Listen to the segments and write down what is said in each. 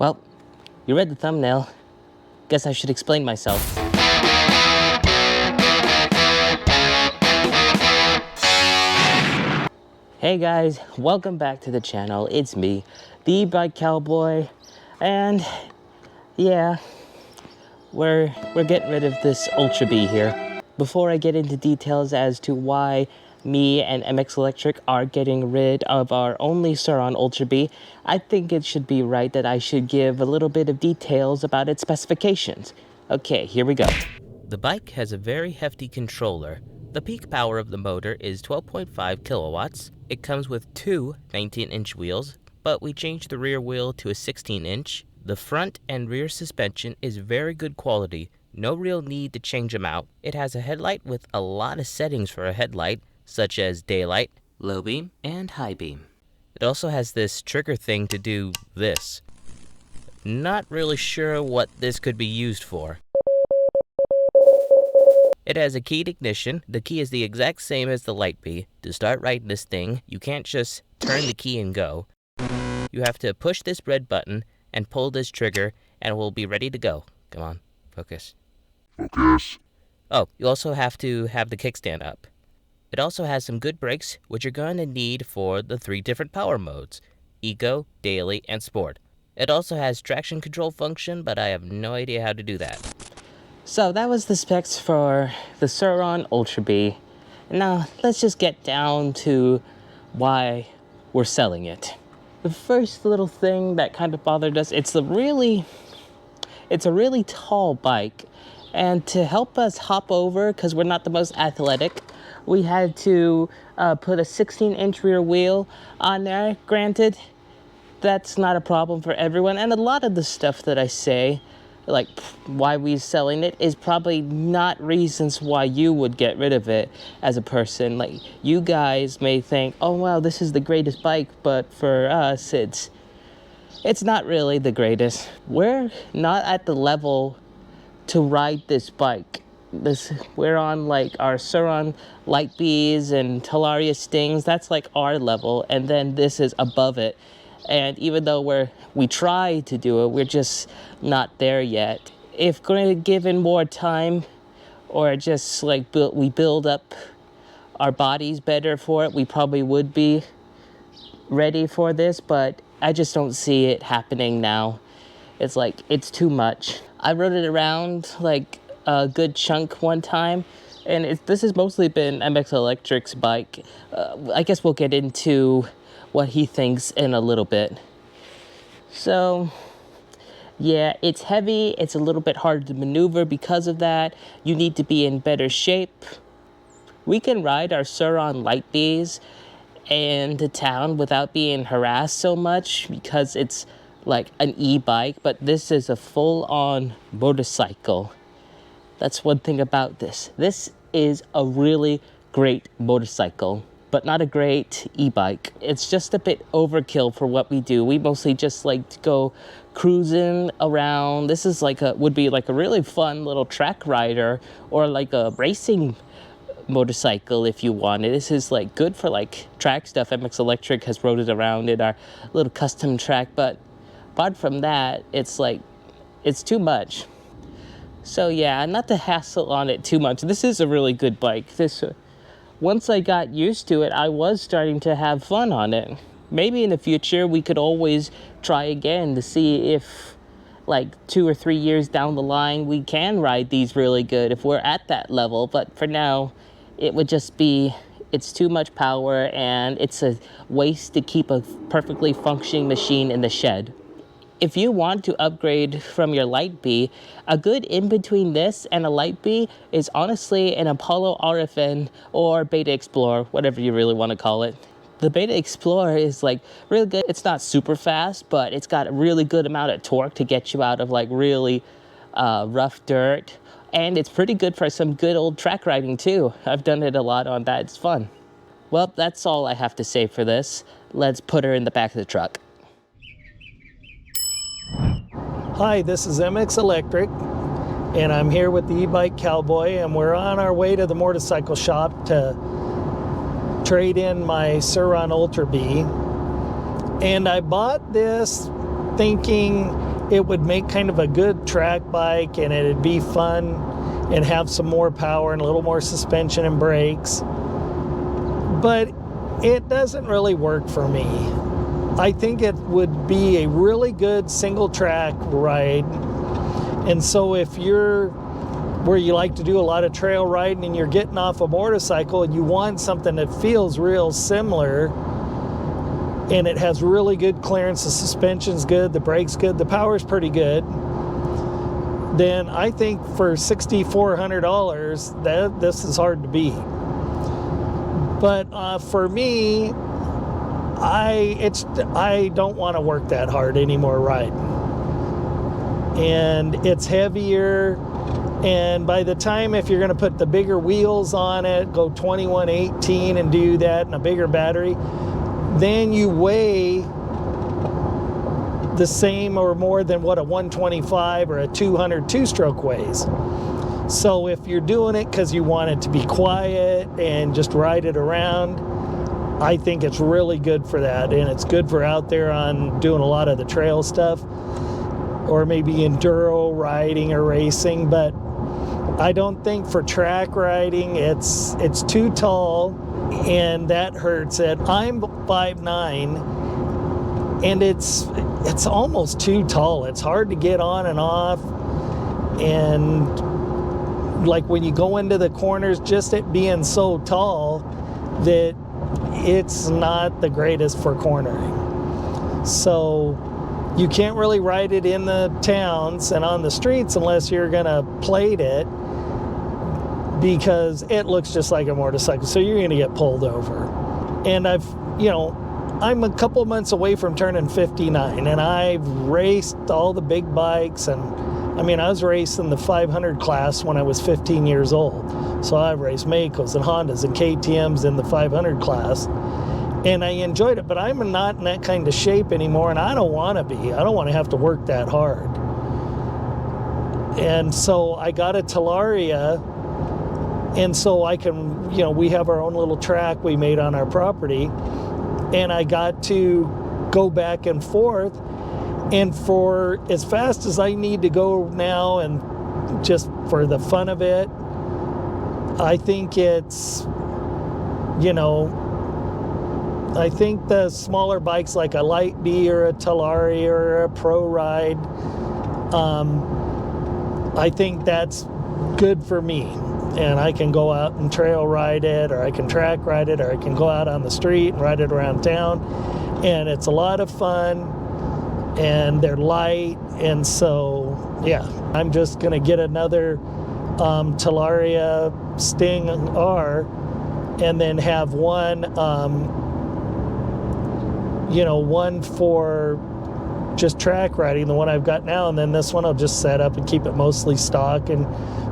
Well, you read the thumbnail. Guess I should explain myself. Hey guys, welcome back to the channel. It's me, the e-bike cowboy, and yeah, we're getting rid of this Ultra Bee here. Before I get into details as to why me and MX Electric are getting rid of our only Surron Ultra Bee, I think it should be right that I should give a little bit of details about its specifications. Okay, here we go. The bike has a very hefty controller. The peak power of the motor is 12.5 kilowatts. It comes with two 19-inch wheels, but we changed the rear wheel to a 16-inch. The front and rear suspension is very good quality. No real need to change them out. It has a headlight with a lot of settings for a headlight, such as daylight, low beam, and high beam. It also has this trigger thing to do this. Not really sure what this could be used for. It has a keyed ignition. The key is the exact same as the Light Bee. To start riding this thing, you can't just turn the key and go. You have to push this red button and pull this trigger, and we'll be ready to go. Come on, focus. Focus. Oh, you also have to have the kickstand up. It also has some good brakes, which you're going to need for the 3 different power modes: Eco, Daily, and Sport. It also has traction control function, but I have no idea how to do that. So that was the specs for the Surron Ultra Bee. Now let's just get down to why we're selling it. The first little thing that kind of bothered us, it's a really tall bike, and to help us hop over, because we're not the most athletic, we had to put a 16-inch rear wheel on there. Granted, that's not a problem for everyone, and a lot of the stuff that I say, like why we're selling it, is probably not reasons why you would get rid of it as a person. Like, you guys may think, oh wow, this is the greatest bike, but for us it's not really the greatest. We're not at the level to ride this bike. We're on like our Surron Light Bees and Talaria Stings. That's like our level, and then this is above it. And even though we try to do it, we're just not there yet. If given more time, or just like we build up our bodies better for it, we probably would be ready for this, but I just don't see it happening now. It's like, it's too much. I rode it around like a good chunk one time, and this has mostly been MX Electric's bike. I guess we'll get into what he thinks in a little bit. So yeah, it's heavy. It's a little bit hard to maneuver because of that. You need to be in better shape. We can ride our Surron Light Bees into town without being harassed so much because it's like an e-bike, but this is a full-on motorcycle. That's one thing about this. This is a really great motorcycle, but not a great e-bike. It's just a bit overkill for what we do. We mostly just like to go cruising around. This is would be like a really fun little track rider, or like a racing motorcycle if you wanted. This is like good for like track stuff. MX Electric has rode it around in our little custom track, but apart from that, it's too much. So yeah, not to hassle on it too much. This is a really good bike. Once I got used to it, I was starting to have fun on it. Maybe in the future, we could always try again to see if, like 2 or 3 years down the line, we can ride these really good if we're at that level. But for now, it would just be, it's too much power, and it's a waste to keep a perfectly functioning machine in the shed. If you want to upgrade from your Light Bee, a good in-between this and a Light Bee is honestly an Apollo RFN or Beta Explorer, whatever you really want to call it. The Beta Explorer is like really good. It's not super fast, but it's got a really good amount of torque to get you out of like really rough dirt. And it's pretty good for some good old track riding too. I've done it a lot on that. It's fun. Well, that's all I have to say for this. Let's put her in the back of the truck. Hi, this is MX Electric, and I'm here with the e-bike cowboy, and we're on our way to the motorcycle shop to trade in my Surron Ultra Bee. And I bought this thinking it would make kind of a good track bike, and it'd be fun and have some more power and a little more suspension and brakes. But it doesn't really work for me. I think it would be a really good single track ride. And so if you're where you like to do a lot of trail riding and you're getting off a motorcycle and you want something that feels real similar, and it has really good clearance, the suspension's good, the brake's good, the power's pretty good, then I think for $6,400 that this is hard to beat. But for me, I don't want to work that hard anymore riding. And it's heavier, and by the time, if you're going to put the bigger wheels on it, go 2118 and do that, and a bigger battery, then you weigh the same or more than what a 125 or a 200 two-stroke weighs. So if you're doing it because you want it to be quiet and just ride it around, I think it's really good for that. And it's good for out there on doing a lot of the trail stuff, or maybe enduro riding or racing. But I don't think for track riding, it's too tall, and that hurts it. I'm 5'9", and it's almost too tall. It's hard to get on and off, and like when you go into the corners, just it being so tall that it's not the greatest for cornering. So you can't really ride it in the towns and on the streets unless you're gonna plate it, because it looks just like a motorcycle, so you're gonna get pulled over. And I'm a couple months away from turning 59, and I've raced all the big bikes, and I was racing the 500 class when I was 15 years old. So I've raced Makos and Hondas and KTMs in the 500 class, and I enjoyed it, but I'm not in that kind of shape anymore, and I don't want to be. I don't want to have to work that hard. And so I got a Talaria, and so I can, we have our own little track we made on our property, and I got to go back and forth. And for as fast as I need to go now, and just for the fun of it, I think it's, I think the smaller bikes like a Light Bee or a Talaria or a Pro Ride, I think that's good for me. And I can go out and trail ride it, or I can track ride it, or I can go out on the street and ride it around town. And it's a lot of fun. And they're light, and so yeah, I'm just gonna get another Talaria Sting R, and then have one one for just track riding, the one I've got now, and then this one I'll just set up and keep it mostly stock and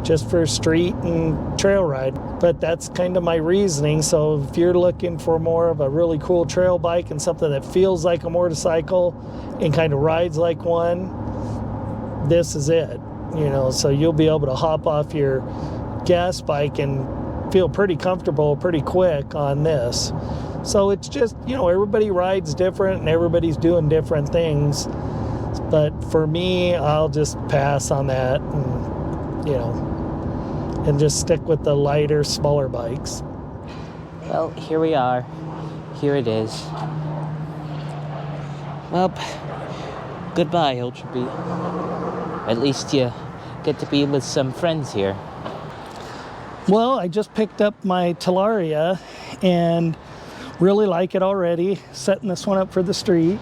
just for street and trail ride. But that's kind of my reasoning. So if you're looking for more of a really cool trail bike and something that feels like a motorcycle and kind of rides like one, this is it. So you'll be able to hop off your gas bike and feel pretty comfortable pretty quick on this. So it's just, everybody rides different and everybody's doing different things. But for me, I'll just pass on that and just stick with the lighter, smaller bikes. Well, here we are. Here it is. Well, goodbye, Ultra Bee. At least you get to be with some friends here. Well, I just picked up my Talaria and really like it already. Setting this one up for the street.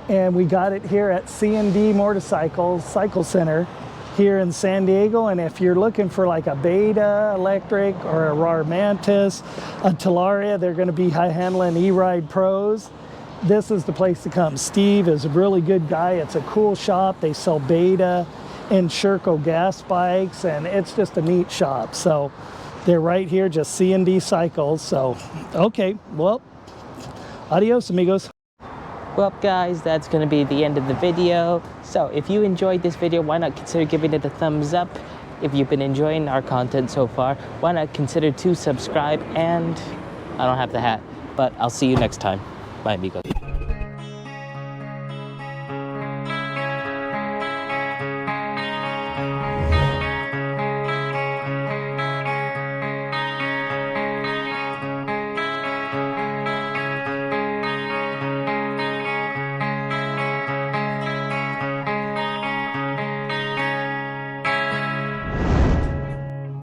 And we got it here at C&D Motorcycles Cycle Center here in San Diego. And if you're looking for like a Beta electric or a RAR Mantis, a Talaria, they're going to be high handling E-Ride Pros, this is the place to come. Steve is a really good guy. It's a cool shop. They sell Beta and Sherco gas bikes, and it's just a neat shop. So they're right here, just C&D Cycles. So, okay, well, adios, amigos. Well, guys, that's going to be the end of the video. So if you enjoyed this video, why not consider giving it a thumbs up? If you've been enjoying our content so far, why not consider to subscribe? And I don't have the hat, but I'll see you next time. Bye, amigos.